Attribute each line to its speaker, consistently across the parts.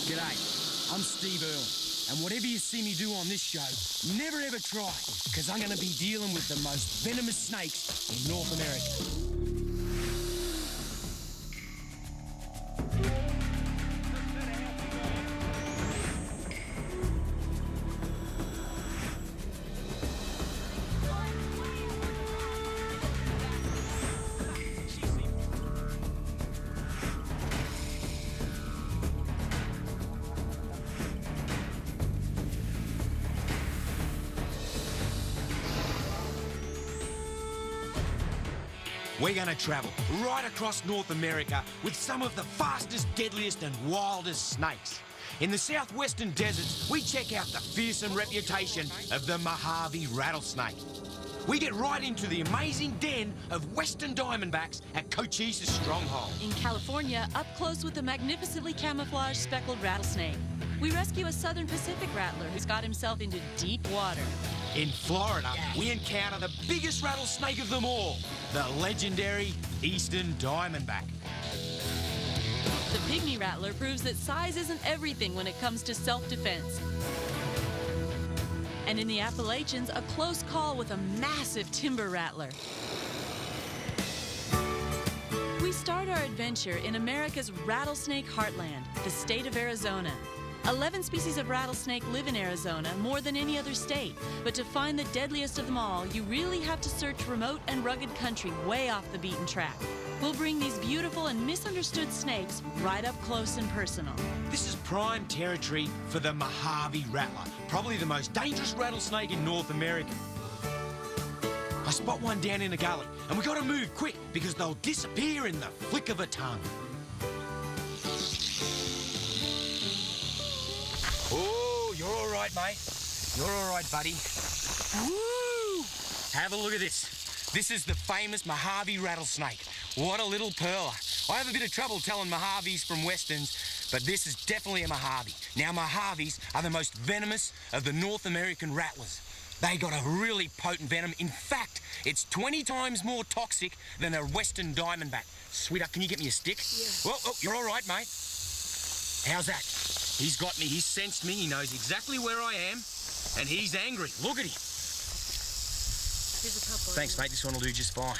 Speaker 1: G'day, I'm Steve Earle, and whatever you see me do on this show, never ever try, because I'm going to be dealing with the most venomous snakes in North America.
Speaker 2: We're going to travel right across North America with some of the fastest, deadliest and wildest snakes. In the southwestern deserts, we check out the fearsome reputation of the Mojave rattlesnake. We get right into the amazing den of western diamondbacks at Cochise's stronghold.
Speaker 3: In California, up close with the magnificently camouflaged speckled rattlesnake. We rescue a southern Pacific rattler who's got himself into deep water.
Speaker 2: In Florida, we encounter the biggest rattlesnake of them all, the legendary eastern diamondback.
Speaker 3: The pygmy rattler proves that size isn't everything when it comes to self-defense. And in the Appalachians, a close call with a massive timber rattler. We start our adventure in America's rattlesnake heartland, the state of Arizona. 11 species of rattlesnake live in Arizona, more than any other state. But to find the deadliest of them all, you really have to search remote and rugged country way off the beaten track. We'll bring these beautiful and misunderstood snakes right up close and personal.
Speaker 2: This is prime territory for the Mojave rattler, probably the most dangerous rattlesnake in North America. I spot one down in a gully, and we gotta move quick because they'll disappear in the flick of a tongue. Oh, you're all right, mate. You're all right, buddy. Woo! Have a look at this. This is the famous Mojave rattlesnake. What a little pearler. I have a bit of trouble telling Mojaves from Westerns, but this is definitely a Mojave. Now, Mojaves are the most venomous of the North American rattlers. They got a really potent venom. In fact, it's 20 times more toxic than a western diamondback. Sweetheart, can you get me a stick? Yeah. Oh, you're all right, mate. How's that? He's got me, he's sensed me, he knows exactly where I am, and he's angry. Look at him.
Speaker 3: Here's a couple.
Speaker 2: Thanks, mate, this one will do just fine.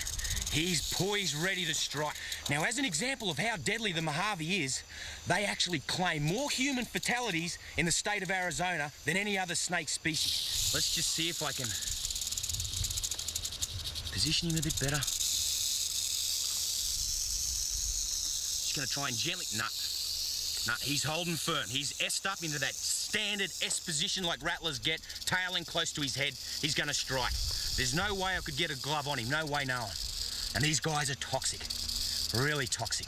Speaker 2: He's poised, ready to strike. Now, as an example of how deadly the Mojave is, they actually claim more human fatalities in the state of Arizona than any other snake species. Let's just see if I can position him a bit better. Just gonna try and gently, No, he's holding firm. He's S-ed up into that standard S position like rattlers get, tailing close to his head. He's going to strike. There's no way I could get a glove on him. No way, no one. And these guys are toxic. Really toxic.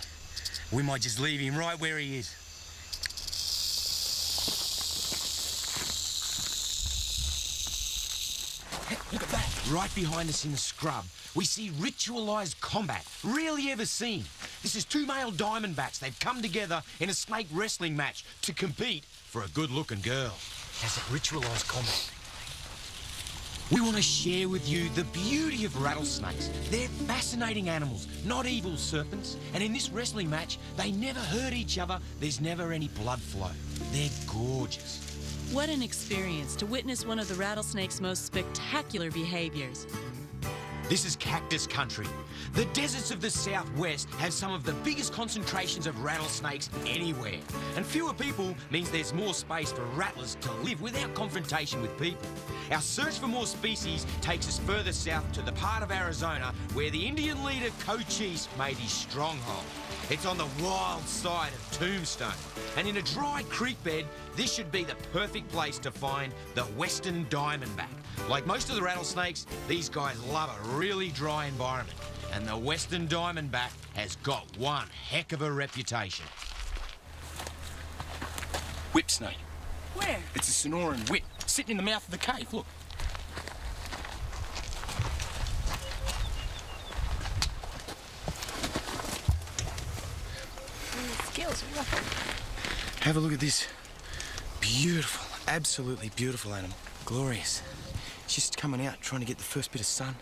Speaker 2: We might just leave him right where he is. Hey, look at that. Right behind us in the scrub, we see ritualized combat, rarely ever seen. This is two male diamondbacks. They've come together in a snake wrestling match to compete for a good-looking girl. How's that ritualized combat? We want to share with you the beauty of rattlesnakes. They're fascinating animals, not evil serpents. And in this wrestling match, they never hurt each other. There's never any blood flow. They're gorgeous.
Speaker 3: What an experience to witness one of the rattlesnake's most spectacular behaviors.
Speaker 2: This is cactus country. The deserts of the Southwest have some of the biggest concentrations of rattlesnakes anywhere. And fewer people means there's more space for rattlers to live without confrontation with people. Our search for more species takes us further south to the part of Arizona where the Indian leader Cochise made his stronghold. It's on the wild side of Tombstone. And in a dry creek bed, this should be the perfect place to find the western diamondback. Like most of the rattlesnakes, these guys love a really dry environment. And the western diamondback has got one heck of a reputation.
Speaker 1: Whip snake.
Speaker 3: Where?
Speaker 1: It's a Sonoran whip, sitting in the mouth of the cave, look.
Speaker 3: Skills are rough.
Speaker 1: Have a look at this. Beautiful, absolutely beautiful animal. Glorious. It's just coming out, trying to get the first bit of sun.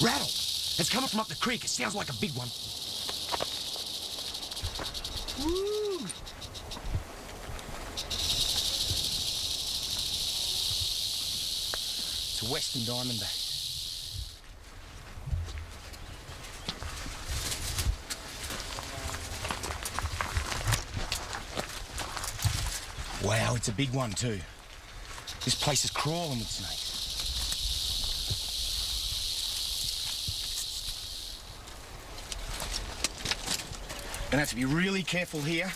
Speaker 2: Rattle! It's coming from up the creek. It sounds like a big one.
Speaker 1: Woo! It's a western diamondback. Wow, it's a big one too. This place is crawling with snakes. Gonna have to be really careful here.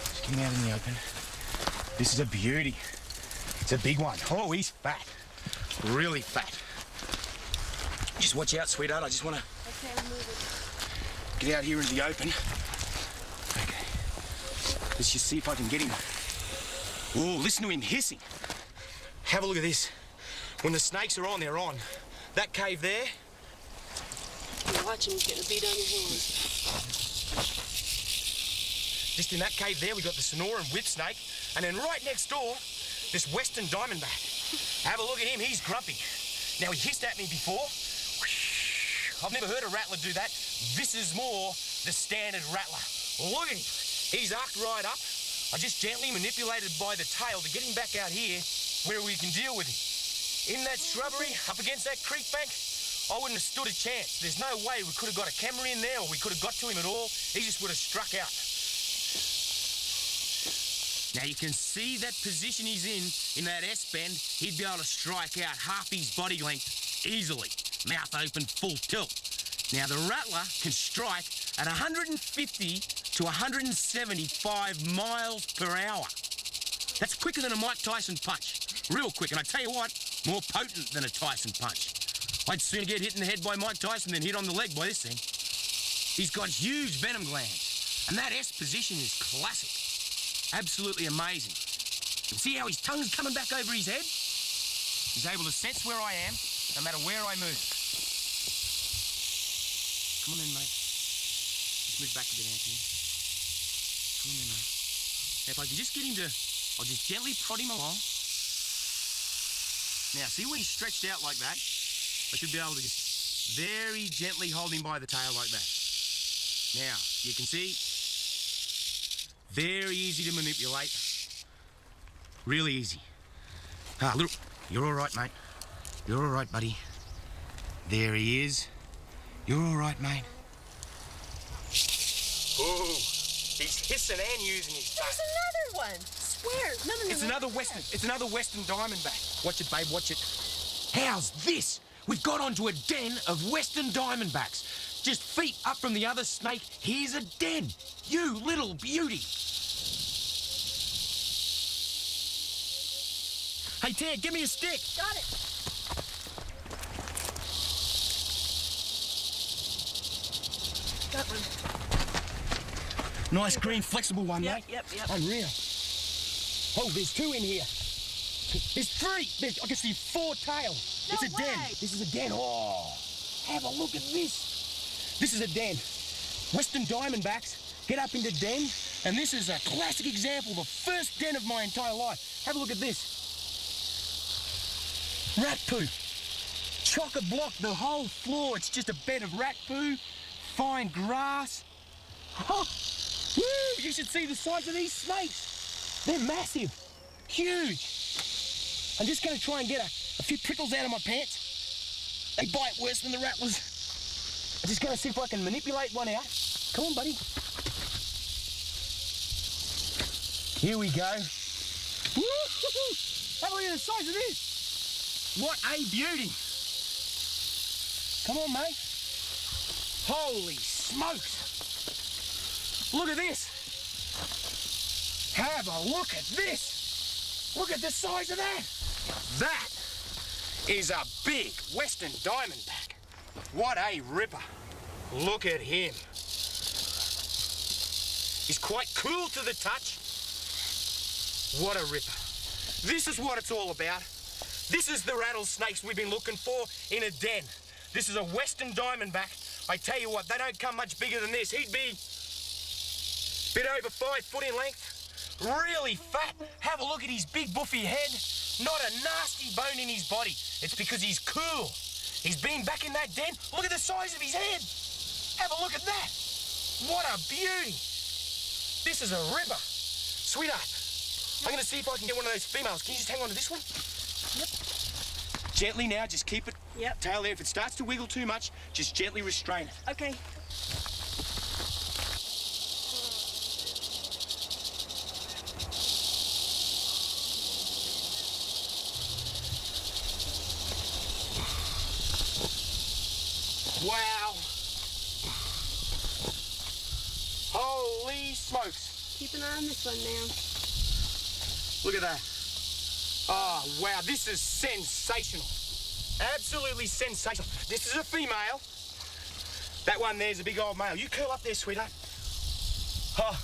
Speaker 1: Just getting out in the open. This is a beauty. It's a big one. Oh, he's fat. Really fat. Just watch out, sweetheart. I just want to get out here into the open. Okay. Let's just see if I can get him. Oh, listen to him hissing. Have a look at this. When the snakes are on, they're on. That cave there.
Speaker 4: You're watching, he's getting a beat on your hands.
Speaker 1: Just in that cave there, we got the Sonoran whip snake. And then right next door, this western diamondback. Have a look at him. He's grumpy. Now, he hissed at me before. I've never heard a rattler do that. This is more the standard rattler. Look at him. He's arced right up. I just gently manipulated by the tail to get him back out here where we can deal with him. In that shrubbery, up against that creek bank, I wouldn't have stood a chance. There's no way we could have got a camera in there or we could have got to him at all. He just would have struck out. Now you can see that position he's in that S-bend. He'd be able to strike out half his body length easily. Mouth open, full tilt. Now, the rattler can strike at 150 to 175 miles per hour. That's quicker than a Mike Tyson punch. Real quick. And I tell you what, more potent than a Tyson punch. I'd sooner get hit in the head by Mike Tyson than hit on the leg by this thing. He's got huge venom glands. And that S position is classic. Absolutely amazing. You see how his tongue's coming back over his head? He's able to sense where I am, no matter where I move. Come on in, mate. Just move back a bit, Anthony. Come on in, mate. Now, if I can just get him to... I'll just gently prod him along. Now, see where he's stretched out like that? I should be able to just very gently hold him by the tail like that. Now, you can see... Very easy to manipulate. Really easy. Ah, little... You're all right, mate. You're all right, buddy. There he is. You're all right, mate. Ooh, he's hissing and using his tongue.
Speaker 4: There's another one. Swear. No.
Speaker 1: It's another western. It's another western diamondback. Watch it, babe. Watch it. How's this? We've got onto a den of western diamondbacks. Just feet up from the other snake. Here's a den. You little beauty. Hey, Ted, give me a stick.
Speaker 4: Got it. Got one.
Speaker 1: Nice green, flexible one, mate.
Speaker 4: Yep.
Speaker 1: Unreal. Oh, there's two in here. There's three. I can see four tails.
Speaker 4: No
Speaker 1: It's a den.
Speaker 4: way.
Speaker 1: This is a den. Oh, have a look at this. This is a den. Western diamondbacks get up into den, and this is a classic example, the first den of my entire life. Have a look at this. Rat poo. Chock-a-block the whole floor. It's just a bed of rat poo, fine grass. Oh, woo, you should see the size of these snakes. They're massive, huge. I'm just going to try and get a few prickles out of my pants. They bite worse than the rattlers. I'm just going to see if I can manipulate one out. Come on, buddy. Here we go. Woo-hoo-hoo. Have a look at the size of this. What a beauty. Come on, mate. Holy smokes. Look at this. Have a look at this. Look at the size of that. That is a big western diamondback. What a ripper. Look at him. He's quite cool to the touch. What a ripper. This is what it's all about. This is the rattlesnakes we've been looking for in a den. This is a western diamondback. I tell you what, they don't come much bigger than this. He'd be a bit over 5 foot in length. Really fat. Have a look at his big buffy head.
Speaker 2: not a nasty bone in his body. It's because he's cool. He's been back in that den. Look at the size of his head. Have a look at that. What a beauty. This is a ripper. Sweetheart, I'm going to see if I can get one of those females. Can you just hang on to this one?
Speaker 3: Yep.
Speaker 2: Gently now, just keep it
Speaker 3: Yep.
Speaker 2: tail there. If it starts to wiggle too much, just gently restrain it.
Speaker 3: Okay.
Speaker 2: Wow. Holy smokes.
Speaker 4: Keep an eye on this one now.
Speaker 2: Look at that. Oh, wow, this is sensational. Absolutely sensational. This is a female. That one there's a big old male. You curl up there, sweetheart. Oh.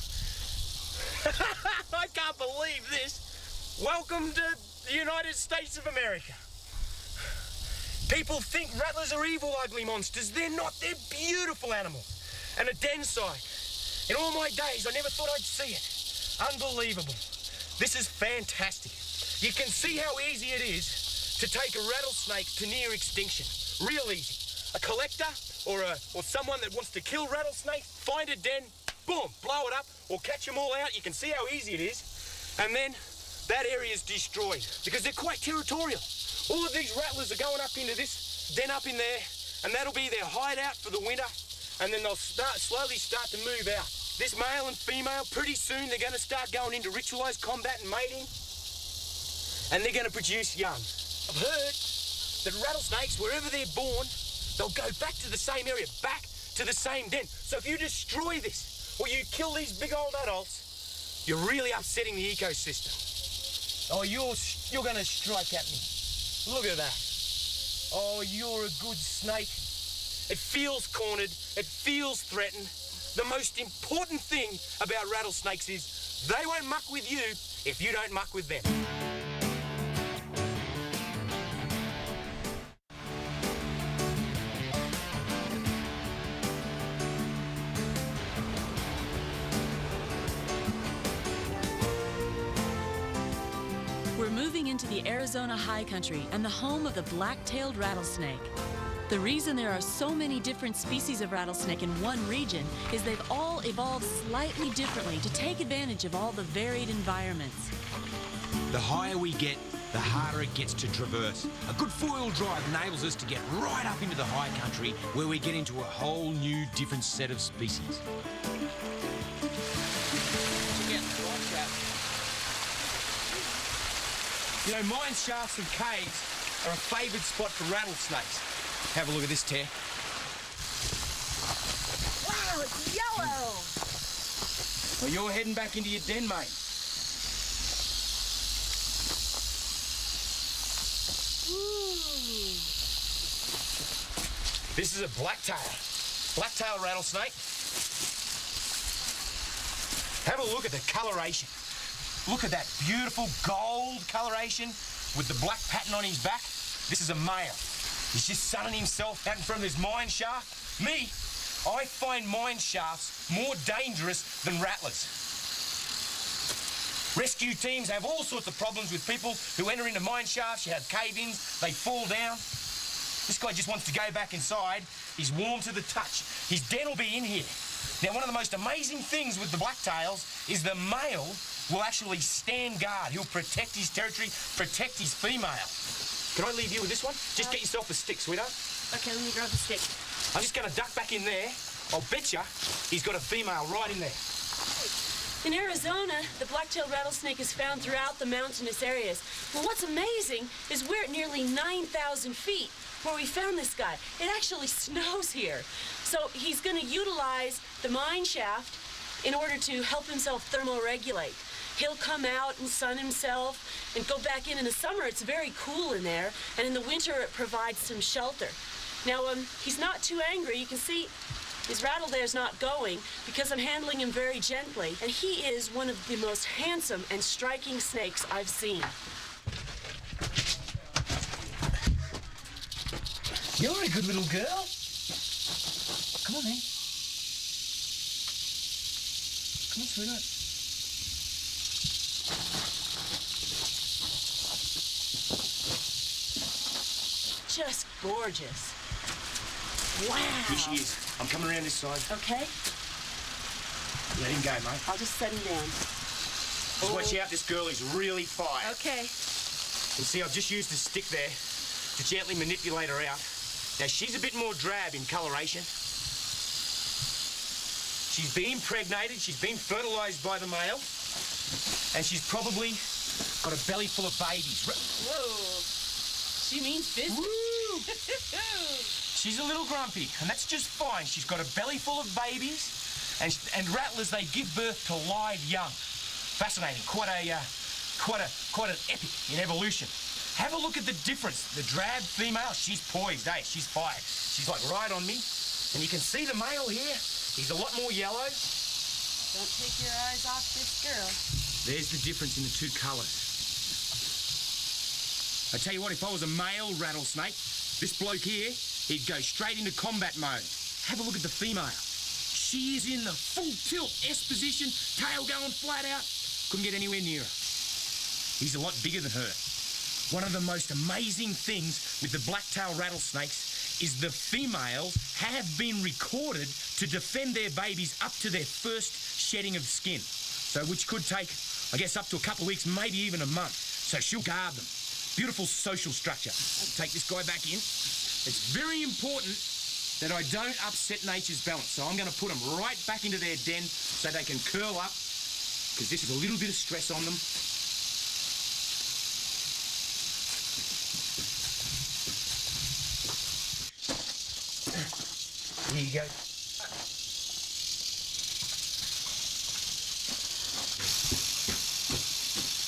Speaker 2: I can't believe this. Welcome to the United States of America. People think rattlers are evil, ugly monsters. They're not. They're beautiful animals. And a den site. In all my days, I never thought I'd see it. Unbelievable. This is fantastic. You can see how easy it is to take a rattlesnake to near extinction. Real easy. A collector or someone that wants to kill rattlesnakes, find a den, boom, blow it up, or catch them all out. You can see how easy it is. And then that area is destroyed because they're quite territorial. All of these rattlers are going up into this den up in there, and that'll be their hideout for the winter, and then they'll slowly start to move out. This male and female, pretty soon they're going to start going into ritualized combat and mating, and they're going to produce young. I've heard that rattlesnakes, wherever they're born, they'll go back to the same area, back to the same den. So if you destroy this, or you kill these big old adults, you're really upsetting the ecosystem. Oh, you're going to strike at me. Look at that. Oh, you're a good snake. It feels cornered. It feels threatened. The most important thing about rattlesnakes is they won't muck with you if you don't muck with them.
Speaker 3: We're moving into the Arizona high country and the home of the black-tailed rattlesnake. The reason there are so many different species of rattlesnake in one region is they've all evolved slightly differently to take advantage of all the varied environments.
Speaker 2: The higher we get, the harder it gets to traverse. A good four-wheel drive enables us to get right up into the high country where we get into a whole new different set of species. You know, mine shafts and caves are a favoured spot for rattlesnakes. Have a look at this tear.
Speaker 4: Wow, it's yellow.
Speaker 2: Well, you're heading back into your den, mate.
Speaker 4: Ooh.
Speaker 2: This is a blacktail rattlesnake. Have a look at the coloration. Look at that beautiful gold coloration with the black pattern on his back. This is a male. He's just sunning himself out in front of this mine shaft. Me, I find mine shafts more dangerous than rattlers. Rescue teams have all sorts of problems with people who enter into mine shafts. You have cave-ins, they fall down. This guy just wants to go back inside. He's warm to the touch. His den will be in here. Now, one of the most amazing things with the blacktails is the male will actually stand guard. He'll protect his territory, protect his female. Can I leave you with this one? Just get yourself a stick, sweetheart.
Speaker 4: Okay, let me grab the stick.
Speaker 2: I'm just going to duck back in there. I'll bet you he's got a female right in there.
Speaker 4: In Arizona, the black-tailed rattlesnake is found throughout the mountainous areas. Well, what's amazing is we're at nearly 9,000 feet where we found this guy. It actually snows here. So he's going to utilize the mine shaft in order to help himself thermoregulate. He'll come out and sun himself and go back in. In the summer, it's very cool in there, and in the winter, it provides some shelter. Now, he's not too angry. You can see his rattle there's not going because I'm handling him very gently, and he is one of the most handsome and striking snakes I've seen.
Speaker 2: You're a good little girl. Come on, then. Come on, sweetheart.
Speaker 4: just gorgeous. Wow.
Speaker 1: Here she is. I'm coming around this side.
Speaker 4: Okay,
Speaker 1: Let him go, mate.
Speaker 4: I'll just set him down.
Speaker 1: Just watch out, this girl is really fire.
Speaker 4: Okay.
Speaker 1: You see, I've just used a stick there to gently manipulate her out. Now, she's a bit more drab in coloration. She's been impregnated, she's been fertilised by the male, and she's probably got a belly full of babies.
Speaker 4: Whoa. She means business.
Speaker 1: Woo! She's a little grumpy, and that's just fine. She's got a belly full of babies, and rattlers, they give birth to live young. Fascinating. Quite an epic in evolution. Have a look at the difference. The drab female, she's poised, eh? She's fired. She's like right on me. And you can see the male here. He's a lot more yellow.
Speaker 4: Don't take your eyes off this girl.
Speaker 1: There's the difference in the two colours. I tell you what, if I was a male rattlesnake, this bloke here, he'd go straight into combat mode. Have a look at the female. She is in the full tilt S position, tail going flat out. Couldn't get anywhere near her. He's a lot bigger than her. One of the most amazing things with the black-tailed rattlesnakes is the females have been recorded to defend their babies up to their first shedding of skin. So which could take, I guess, up to a couple of weeks, maybe even a month. So she'll guard them. Beautiful social structure. Take this guy back in. It's very important that I don't upset nature's balance. So I'm going to put them right back into their den so they can curl up, because this is a little bit of stress on them. Here you go.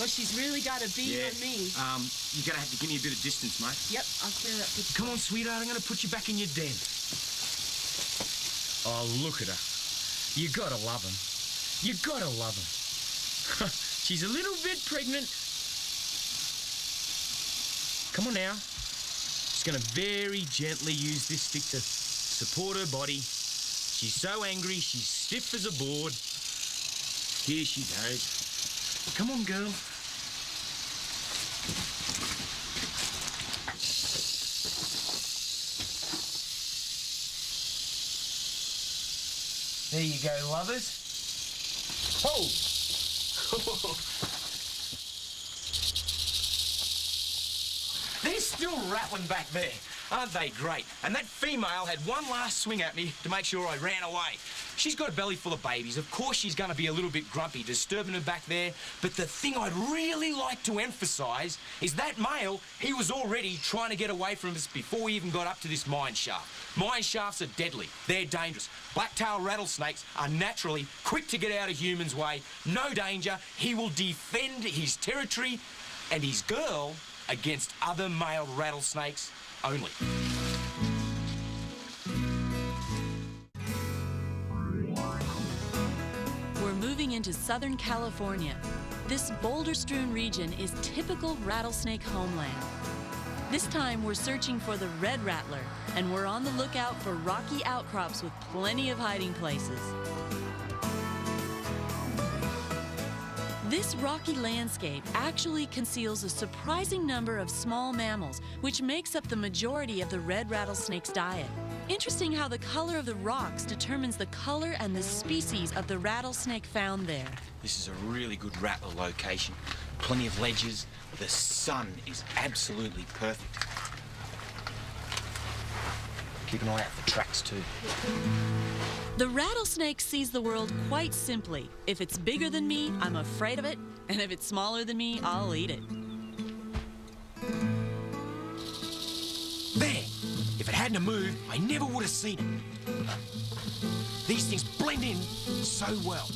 Speaker 4: Well, she's really got a beat on me.
Speaker 1: You're going to have to give me a bit of distance, mate.
Speaker 4: Yep, I'll clear up with
Speaker 1: Come on, sweetheart, I'm going to put you back in your den. Oh, look at her. You got to love him. You got to love him. She's a little bit pregnant. Come on now. Just going to very gently use this stick to support her body. She's so angry, she's stiff as a board. Here she goes. Come on, girl. There you go, lovers. Oh! They're still rattling back there. Aren't they great? And that female had one last swing at me to make sure I ran away. She's got a belly full of babies. Of course she's going to be a little bit grumpy, disturbing her back there. But the thing I'd really like to emphasise is that male, he was already trying to get away from us before he even got up to this mine shaft. Mine shafts are deadly. They're dangerous. Black-tailed rattlesnakes are naturally quick to get out of humans' way. No danger. He will defend his territory and his girl against other male rattlesnakes only.
Speaker 3: We're moving into Southern California. This boulder-strewn region is typical rattlesnake homeland. This time we're searching for the red rattler, and we're on the lookout for rocky outcrops with plenty of hiding places. This rocky landscape actually conceals a surprising number of small mammals, which makes up the majority of the red rattlesnake's diet. Interesting how the color of the rocks determines the color and the species of the rattlesnake found there.
Speaker 2: This is a really good rattler location. Plenty of ledges. The sun is absolutely perfect. Keep an eye out for tracks too.
Speaker 3: The rattlesnake sees the world quite simply. If it's bigger than me, I'm afraid of it, and if it's smaller than me, I'll eat it.
Speaker 2: There! If it hadn't moved, I never would have seen it. These things blend in so well.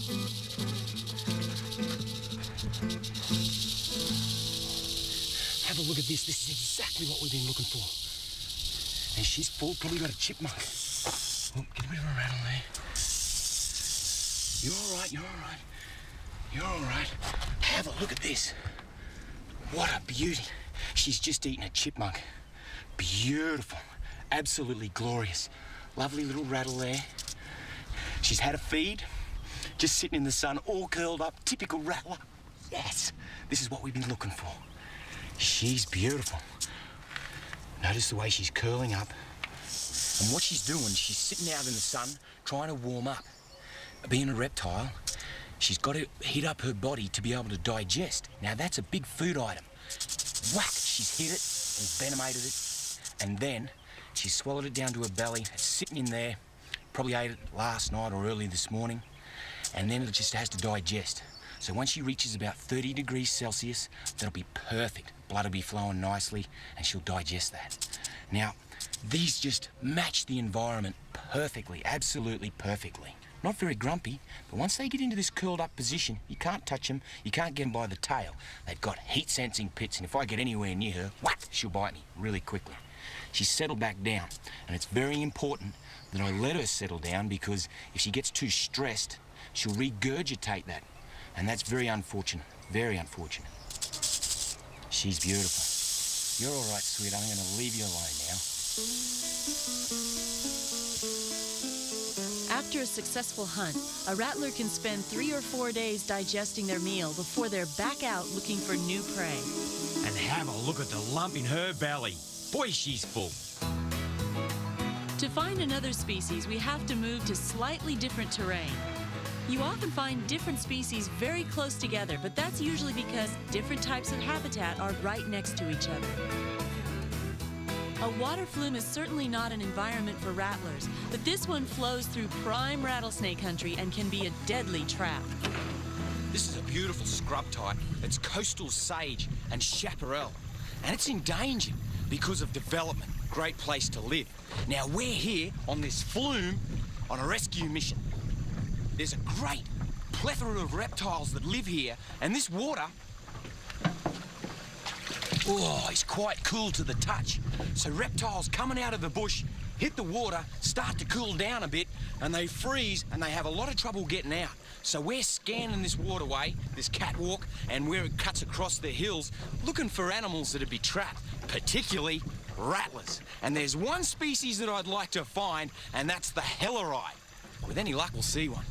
Speaker 2: Have a look at this. This is exactly what we've been looking for. And she's full, probably got a chipmunk. Oh, get a bit of a rattle there. You're all right, you're all right. You're all right. Have a look at this. What a beauty. She's just eaten a chipmunk. Beautiful. Absolutely glorious. Lovely little rattle there. She's had a feed. Just sitting in the sun, all curled up. Typical rattler. Yes. This is what we've been looking for. She's beautiful. Notice the way she's curling up. And what she's doing, she's sitting out in the sun trying to warm up. Being a reptile, she's got to heat up her body to be able to digest. Now that's a big food item. Whack! She's hit it and venomated it. And then she's swallowed it down to her belly. It's sitting in there. Probably ate it last night or early this morning. And then it just has to digest. So once she reaches about 30 degrees Celsius, that'll be perfect. Blood will be flowing nicely and she'll digest that. Now, these just match the environment perfectly, absolutely perfectly. Not very grumpy, but once they get into this curled up position, you can't touch them, you can't get them by the tail. They've got heat sensing pits, and if I get anywhere near her, whack, she'll bite me really quickly. She's settled back down, and it's very important that I let her settle down because if she gets too stressed, she'll regurgitate that. And that's very unfortunate, very unfortunate. She's beautiful. You're all right, sweet. I'm going to leave you alone now.
Speaker 3: After a successful hunt, a rattler can spend 3 or 4 days digesting their meal before they're back out looking for new prey.
Speaker 2: And have a look at the lump in her belly. Boy, she's full.
Speaker 3: To find another species, we have to move to slightly different terrain. You often find different species very close together, but that's usually because different types of habitat are right next to each other. A water flume is certainly not an environment for rattlers, but this one flows through prime rattlesnake country and can be a deadly trap.
Speaker 2: This is a beautiful scrub type. It's coastal sage and chaparral, and it's endangered because of development. Great place to live. Now, we're here on this flume on a rescue mission. There's a great plethora of reptiles that live here, and this water, oh, it's quite cool to the touch. So reptiles coming out of the bush hit the water, start to cool down a bit, and they freeze, and they have a lot of trouble getting out. So we're scanning this waterway, this catwalk, and where it cuts across the hills, looking for animals that'd be trapped, particularly rattlers. And there's one species that I'd like to find, and that's the helleride. With any luck, we'll see one.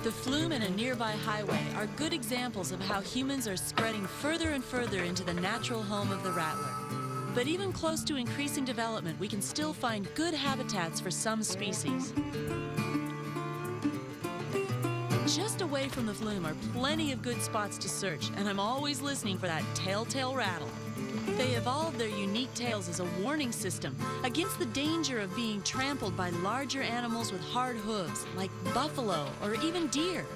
Speaker 3: The flume and a nearby highway are good examples of how humans are spreading further and further into the natural home of the rattler. But even close to increasing development, we can still find good habitats for some species. Just away from the flume are plenty of good spots to search, and I'm always listening for that telltale rattle. They evolved their unique tails as a warning system against the danger of being trampled by larger animals with hard hooves, like buffalo or even deer.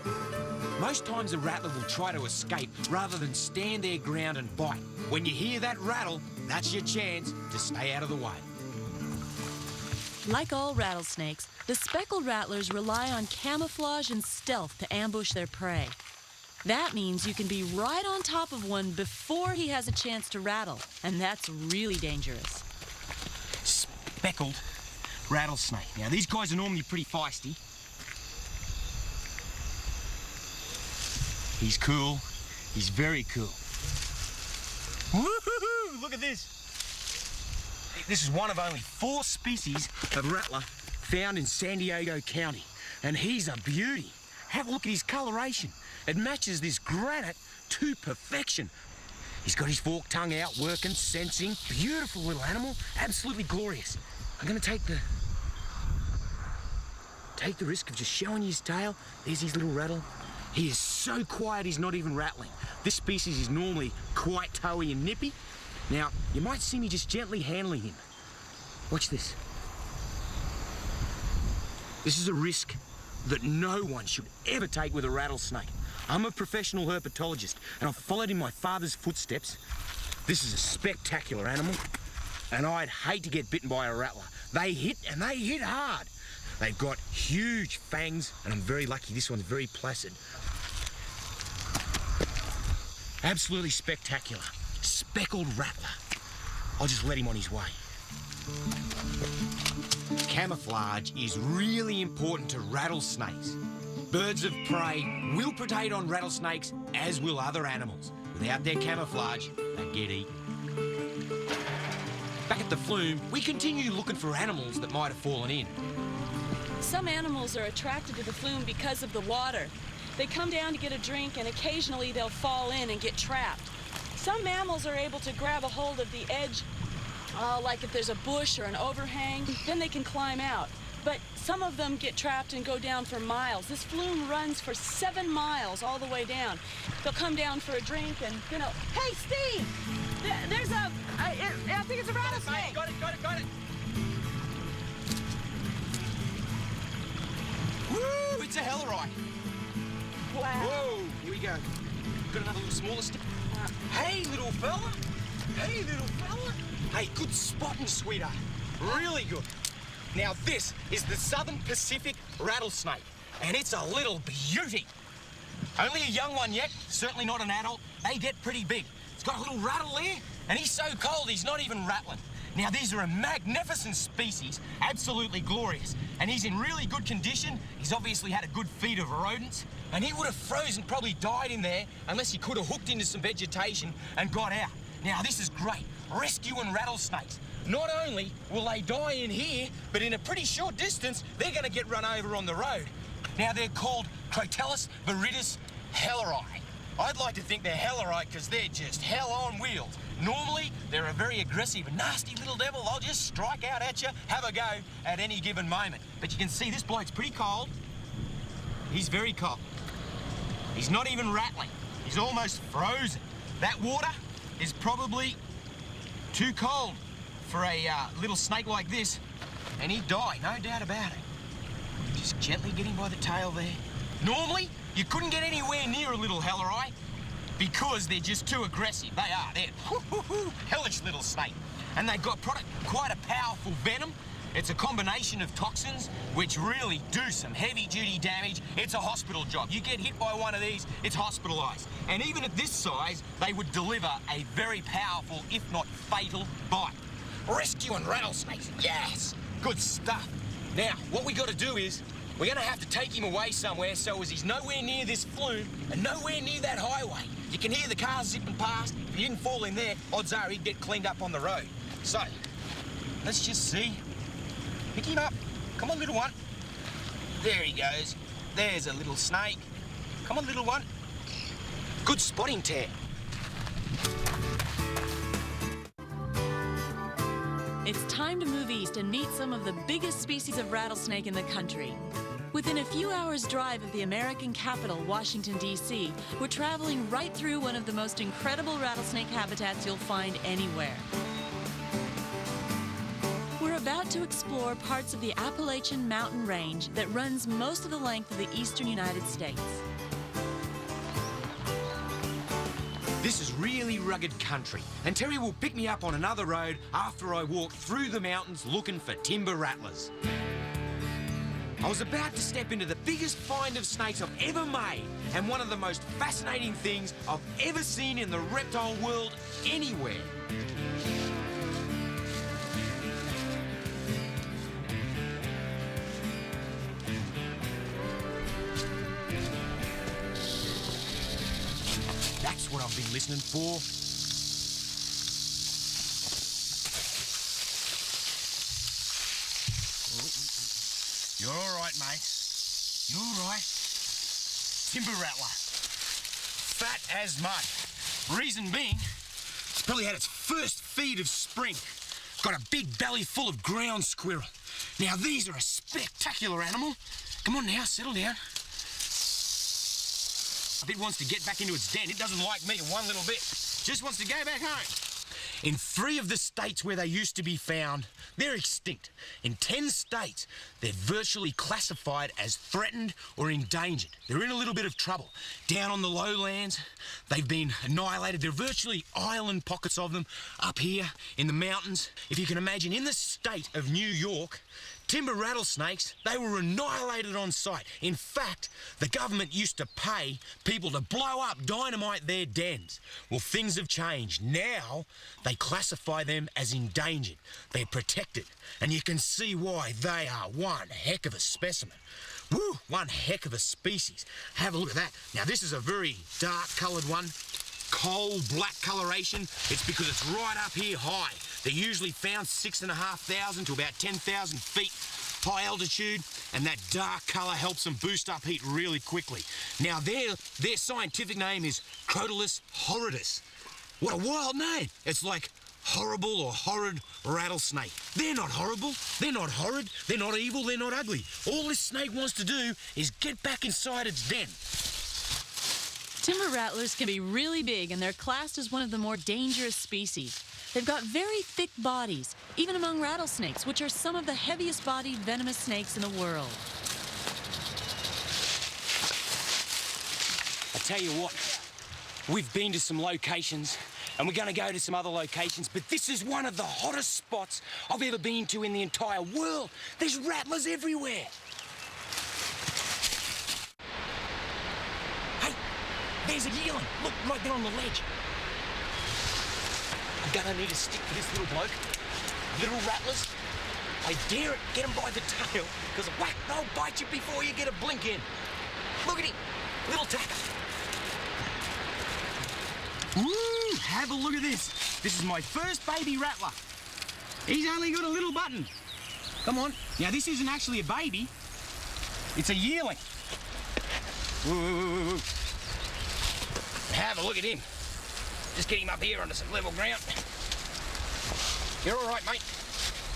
Speaker 2: Most times a rattler will try to escape rather than stand their ground and bite. When you hear that rattle, that's your chance to stay out of the way.
Speaker 3: Like all rattlesnakes, the speckled rattlers rely on camouflage and stealth to ambush their prey. That means you can be right on top of one before he has a chance to rattle, and that's really dangerous.
Speaker 2: Speckled rattlesnake. Now, these guys are normally pretty feisty. He's cool. He's very cool. Woo-hoo-hoo! Look at this. This is one of only 4 species of rattler found in San Diego County, and he's a beauty. Have a look at his coloration. It matches this granite to perfection. He's got his forked tongue out, working, sensing. Beautiful little animal, absolutely glorious. I'm gonna take the risk of just showing you his tail. There's his little rattle. He is so quiet, he's not even rattling. This species is normally quite toey and nippy. Now, you might see me just gently handling him. Watch this. This is a risk that no one should ever take with a rattlesnake. I'm a professional herpetologist, and I've followed in my father's footsteps. This is a spectacular animal, and I'd hate to get bitten by a rattler. They hit, and they hit hard. They've got huge fangs, and I'm very lucky this one's very placid. Absolutely spectacular. Speckled rattler. I'll just let him on his way. Camouflage is really important to rattlesnakes. Birds of prey will predate on rattlesnakes, as will other animals. Without their camouflage, they get eaten. Back at the flume, we continue looking for animals that might have fallen in.
Speaker 4: Some animals are attracted to the flume because of the water. They come down to get a drink, and occasionally they'll fall in and get trapped. Some mammals are able to grab a hold of the edge
Speaker 3: Oh, like if there's a bush or an overhang, then they can climb out. But some of them get trapped and go down for miles. This flume runs for 7 miles all the way down. They'll come down for a drink and, you know, hey, Steve! There's a, I think it's a rattlesnake.
Speaker 2: Got it. Woo, it's a Hellerite.
Speaker 3: Wow.
Speaker 2: Whoa, here we go. Got another little smaller stick. Hey, little fella. Hey, good spotting, sweetheart. Really good. Now, this is the Southern Pacific rattlesnake, and it's a little beauty. Only a young one yet, certainly not an adult. They get pretty big. It's got a little rattle there, and he's so cold he's not even rattling. Now, these are a magnificent species, absolutely glorious, and he's in really good condition. He's obviously had a good feed of rodents, and he would have frozen, probably died in there, unless he could have hooked into some vegetation and got out. Now, this is great. Rescuing rattlesnakes. Not only will they die in here, but in a pretty short distance, they're going to get run over on the road. Now, they're called Crocodile viridis helleri. I'd like to think they're Hellerite because they're just hell on wheels. Normally, they're a very aggressive, nasty little devil. They'll just strike out at you, have a go at any given moment. But you can see this bloke's pretty cold. He's very cold. He's not even rattling. He's almost frozen. That water is probably too cold for a little snake like this, and he'd die, no doubt about it. Just gently getting by the tail there. Normally, you couldn't get anywhere near a little Helleri because they're just too aggressive. They are. They're hellish little snake. And they've got quite a powerful venom. It's a combination of toxins which really do some heavy-duty damage. It's a hospital job. You get hit by one of these, it's hospitalised. And even at this size, they would deliver a very powerful, if not fatal, bite. Rescuing rattlesnakes, yes, good stuff. Now, what we got to do is, we're going to have to take him away somewhere so as he's nowhere near this flume and nowhere near that highway. You can hear the cars zipping past. If he didn't fall in there, odds are he'd get cleaned up on the road. So, let's just see. Pick him up. Come on, little one. There he goes. There's a little snake. Come on, little one. Good spotting, Ted.
Speaker 3: It's time to move east and meet some of the biggest species of rattlesnake in the country. Within a few hours' drive of the American capital, Washington, D.C., we're traveling right through one of the most incredible rattlesnake habitats you'll find anywhere. We're about to explore parts of the Appalachian mountain range that runs most of the length of the eastern United States.
Speaker 2: This is really rugged country, and Terry will pick me up on another road after I walk through the mountains looking for timber rattlers. I was about to step into the biggest find of snakes I've ever made, and one of the most fascinating things I've ever seen in the reptile world anywhere. That's what I've been listening for. You're all right, mate. You're all right. Timber rattler. Fat as mud. Reason being, it's probably had its first feed of spring. Got a big belly full of ground squirrel. Now, these are a spectacular animal. Come on now, settle down. If it wants to get back into its den, it doesn't like me one little bit. Just wants to go back home. In 3 of the states where they used to be found, they're extinct. In 10 states, they're virtually classified as threatened or endangered. They're in a little bit of trouble. Down on the lowlands, they've been annihilated. There are virtually island pockets of them up here in the mountains. If you can imagine, in the state of New York, timber rattlesnakes, they were annihilated on sight. In fact, the government used to pay people to blow up, dynamite their dens. Well, things have changed. Now, they classify them as endangered. They're protected. And you can see why they are one heck of a specimen. Woo, one heck of a species. Have a look at that. Now, this is a very dark-coloured one. Coal black coloration. It's because it's right up here high. They're usually found 6,500 to about 10,000 feet high altitude, and that dark colour helps them boost up heat really quickly. Now, their scientific name is Crocodile horridus. What a wild name. It's like horrible or horrid rattlesnake. They're not horrible, they're not horrid, they're not evil, they're not ugly. All this snake wants to do is get back inside its den.
Speaker 3: Timber rattlers can be really big, and they're classed as one of the more dangerous species. They've got very thick bodies, even among rattlesnakes, which are some of the heaviest-bodied venomous snakes in the world.
Speaker 2: I tell you what, we've been to some locations, and we're going to go to some other locations, but this is one of the hottest spots I've ever been to in the entire world. There's rattlers everywhere. Hey, there's a yearling. Look, right there on the ledge. I'm going to need a stick for this little bloke. Little rattlers, I dare it, get him by the tail, because whack, they'll bite you before you get a blink in. Look at him, little tacker. Woo! Have a look at this. This is my first baby rattler. He's only got a little button. Come on. Now, this isn't actually a baby. It's a yearling. Woo, woo, woo, woo. Have a look at him. Just get him up here onto some level ground. You're all right, mate.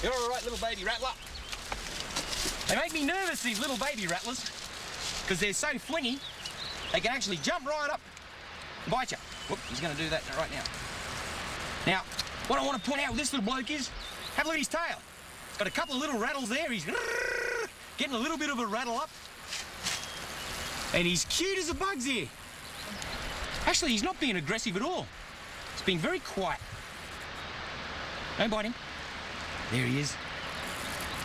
Speaker 2: You're all right, little baby rattler. They make me nervous, these little baby rattlers, because they're so flingy, they can actually jump right up and bite you. Whoop, he's going to do that right now. Now, what I want to point out with this little bloke is, have a look at his tail. It's got a couple of little rattles there. He's getting a little bit of a rattle up. And he's cute as a bug's ear. Actually, he's not being aggressive at all. He's being very quiet. Don't bite him. There he is.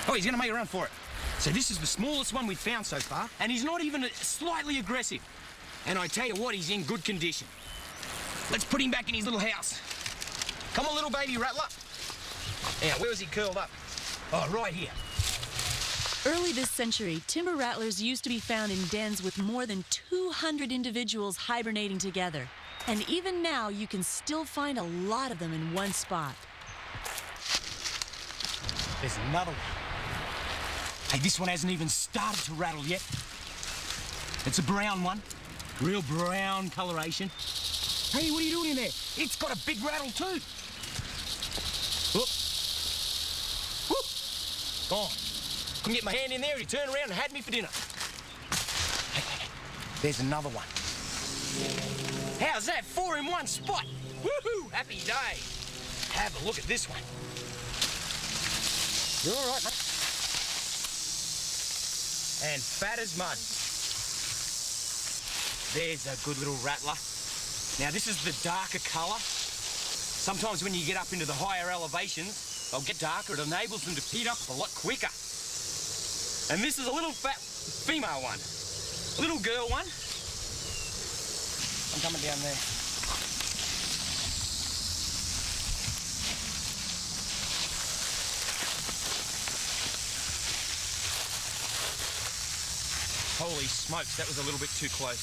Speaker 2: Oh, he's going to make a run for it. So this is the smallest one we've found so far, and he's not even slightly aggressive. And I tell you what, he's in good condition. Let's put him back in his little house. Come on, little baby rattler. Now, where was he curled up? Oh, right here.
Speaker 3: Early this century, timber rattlers used to be found in dens with more than 200 individuals hibernating together. And even now, you can still find a lot of them in one spot.
Speaker 2: There's another one. Hey, this one hasn't even started to rattle yet. It's a brown one. Real brown coloration. Hey, what are you doing in there? It's got a big rattle too. Whoop. Whoop. Gone. Couldn't get my hand in there, he turned around and had me for dinner. Hey, hey, hey. There's another one. How's that? 4 in one spot. Woohoo! Happy day. Have a look at this one. You're all right, mate. And fat as mud. There's a good little rattler. Now, this is the darker colour. Sometimes when you get up into the higher elevations, they'll get darker. It enables them to heat up a lot quicker. And this is a little fat female one. A little girl one. I'm coming down there. Holy smokes, that was a little bit too close.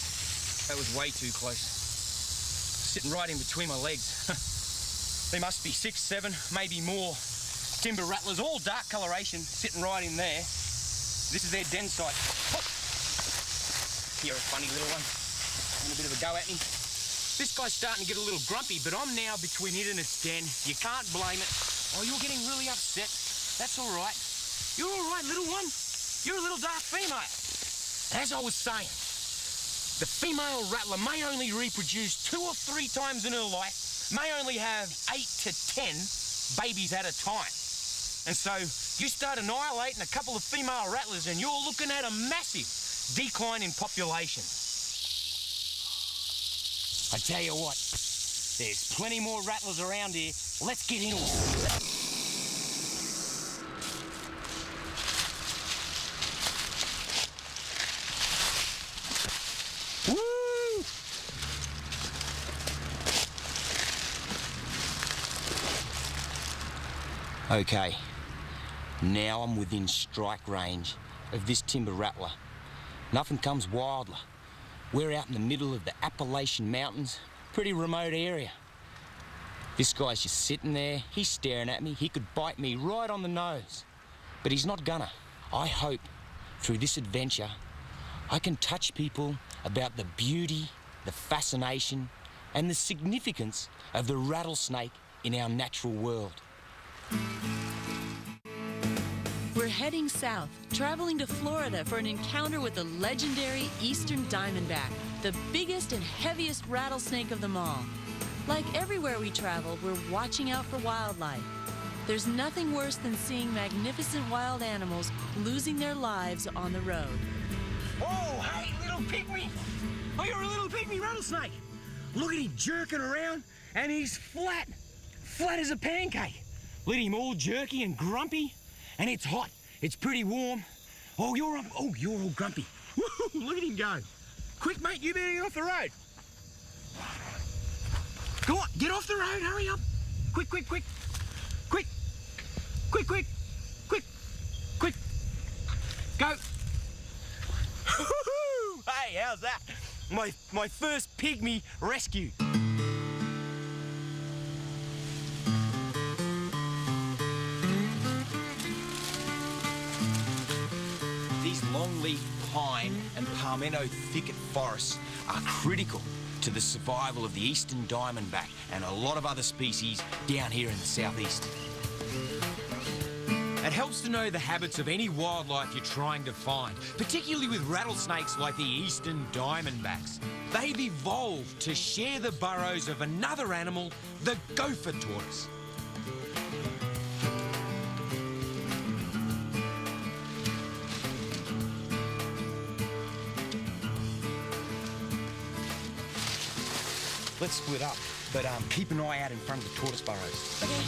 Speaker 2: That was way too close. Sitting right in between my legs. There must be 6, 7, maybe more timber rattlers, all dark coloration, sitting right in there. This is their den site. Oh. You're a funny little one. Having a bit of a go at me. This guy's starting to get a little grumpy, but I'm now between it and its den. You can't blame it. Oh, you're getting really upset. That's all right. You're all right, little one. You're a little dark female. As I was saying, the female rattler may only reproduce 2 or 3 times in her life, may only have 8 to 10 babies at a time. And so you start annihilating a couple of female rattlers and you're looking at a massive decline in population. I tell you what, there's plenty more rattlers around here. Let's get into it. Woo! Okay, now I'm within strike range of this timber rattler. Nothing comes wilder. We're out in the middle of the Appalachian Mountains, pretty remote area. This guy's just sitting there, he's staring at me, he could bite me right on the nose. But he's not gonna. I hope, through this adventure, I can touch people about the beauty, the fascination, and the significance of the rattlesnake in our natural world.
Speaker 3: We're heading south, traveling to Florida for an encounter with the legendary eastern diamondback, the biggest and heaviest rattlesnake of them all. Like everywhere we travel, we're watching out for wildlife. There's nothing worse than seeing magnificent wild animals losing their lives on the road.
Speaker 1: Oh, hey, little pygmy. Oh, you're a little pygmy rattlesnake. Look at him jerking around, and he's flat as a pancake. Look at him all jerky and grumpy, and it's hot. It's pretty warm. Oh, you're all grumpy. Woo-hoo, look at him go. Quick, mate, you better get off the road. Go on, get off the road, hurry up. Quick. Go. Hey, how's that? My first pygmy rescue.
Speaker 2: These longleaf pine and palmetto thicket forests are critical to the survival of the eastern diamondback and a lot of other species down here in the southeast. It helps to know the habits of any wildlife you're trying to find, particularly with rattlesnakes like the eastern diamondbacks. They've evolved to share the burrows of another animal, the gopher tortoise. Let's split up, but keep an eye out in front of the tortoise burrows.
Speaker 3: Okay.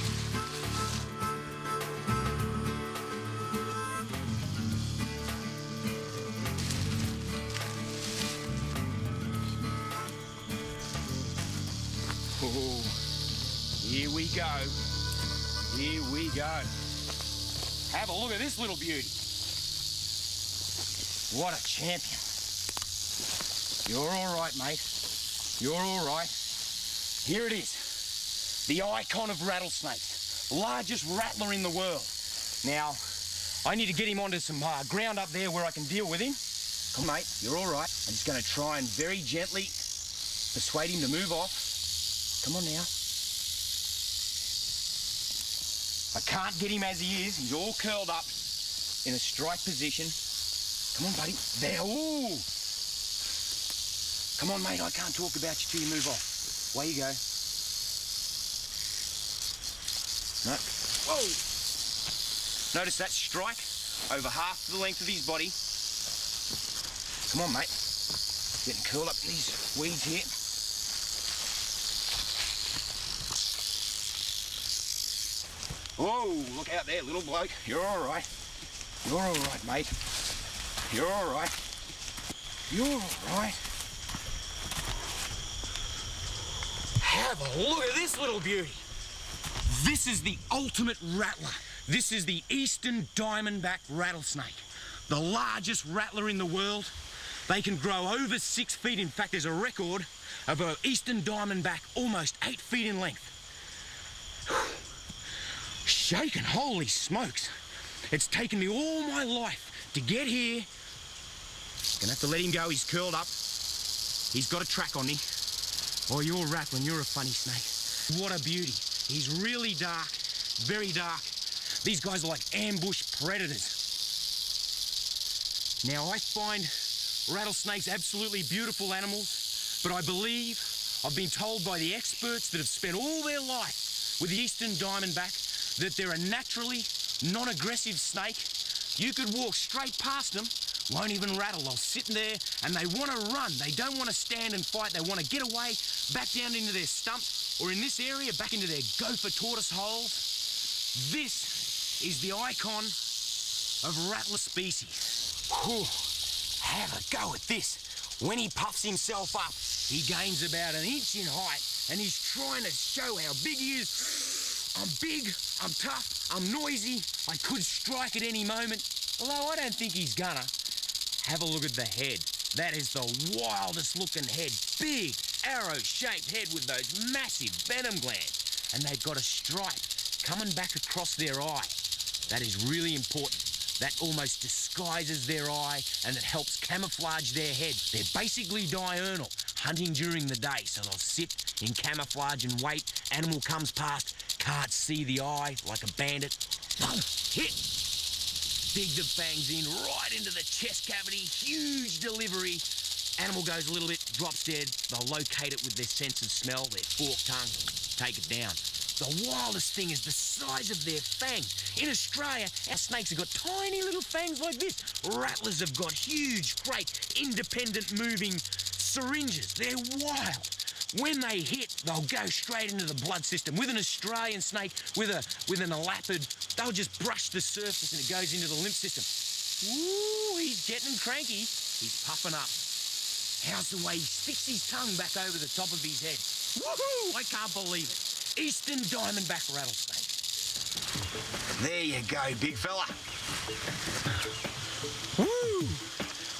Speaker 1: Oh, here we go. Here we go. Have a look at this little beauty. What a champion. You're all right, mate. You're all right. Here it is. The icon of rattlesnakes. Largest rattler in the world. Now, I need to get him onto some ground up there where I can deal with him. Come, mate. You're all right. I'm just going to try and very gently persuade him to move off. Come on now. I can't get him as he is. He's all curled up in a strike position. Come on, buddy. There. Ooh. Come on, mate. I can't talk about you till you move off. Away you go. No. Whoa. Notice that strike over half the length of his body. Come on, mate. Getting curled up in these weeds here. Whoa, look out there, little bloke. You're all right. You're all right, mate. You're all right. You're all right. Have a look at this little beauty. This is the ultimate rattler. This is the eastern diamondback rattlesnake, the largest rattler in the world. They can grow over 6 feet. In fact, there's a record of an eastern diamondback almost 8 feet in length. Shaken, holy smokes. It's taken me all my life to get here. Gonna have to let him go, he's curled up. He's got a track on me. Oh, you're rattling, you're a funny snake. What a beauty. He's really dark, very dark. These guys are like ambush predators. Now, I find rattlesnakes absolutely beautiful animals, but I believe, I've been told by the experts that have spent all their life with the eastern diamondback, that they're a naturally non-aggressive snake. You could walk straight past them, won't even rattle. They'll sit there and they want to run. They don't want to stand and fight. They want to get away, back down into their stumps, or in this area, back into their gopher tortoise holes. This is the icon of rattler species. Whew. Have a go at this. When he puffs himself up, he gains about 1 inch in height, and he's trying to show how big he is. I'm big, I'm tough, I'm noisy, I could strike at any moment, although I don't think he's gonna. Have a look at the head. That is the wildest looking head. Big, arrow-shaped head with those massive venom glands. And they've got a stripe coming back across their eye. That is really important. That almost disguises their eye and it helps camouflage their head. They're basically diurnal,
Speaker 2: hunting during the day, so they'll sit in camouflage and wait. Animal comes past, can't see the eye, like a bandit. Boom, hit. Dig the fangs in right into the chest cavity, huge delivery. Animal goes a little bit, drops dead. They'll locate it with their sense of smell, their forked tongue, take it down. The wildest thing is the size of their fangs. In Australia, our snakes have got tiny little fangs like this. Rattlers have got huge, great, independent moving syringes. They're wild. When they hit, they'll go straight into the blood system. With an Australian snake, with an elapid, they'll just brush the surface and it goes into the lymph system. Ooh, he's getting cranky. He's puffing up. How's the way he sticks his tongue back over the top of his head? Woohoo! I can't believe it. Eastern diamondback rattlesnake.
Speaker 5: There you go, big fella.
Speaker 2: Woo!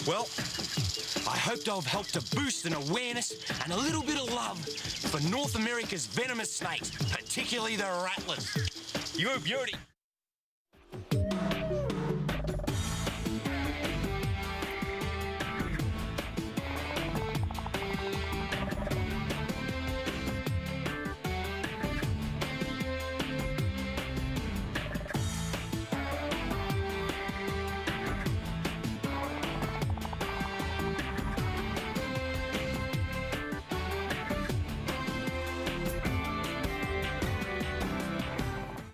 Speaker 2: Well, I hope I've helped to boost an awareness and a little bit of love for North America's venomous snakes, particularly the rattlers. You beauty.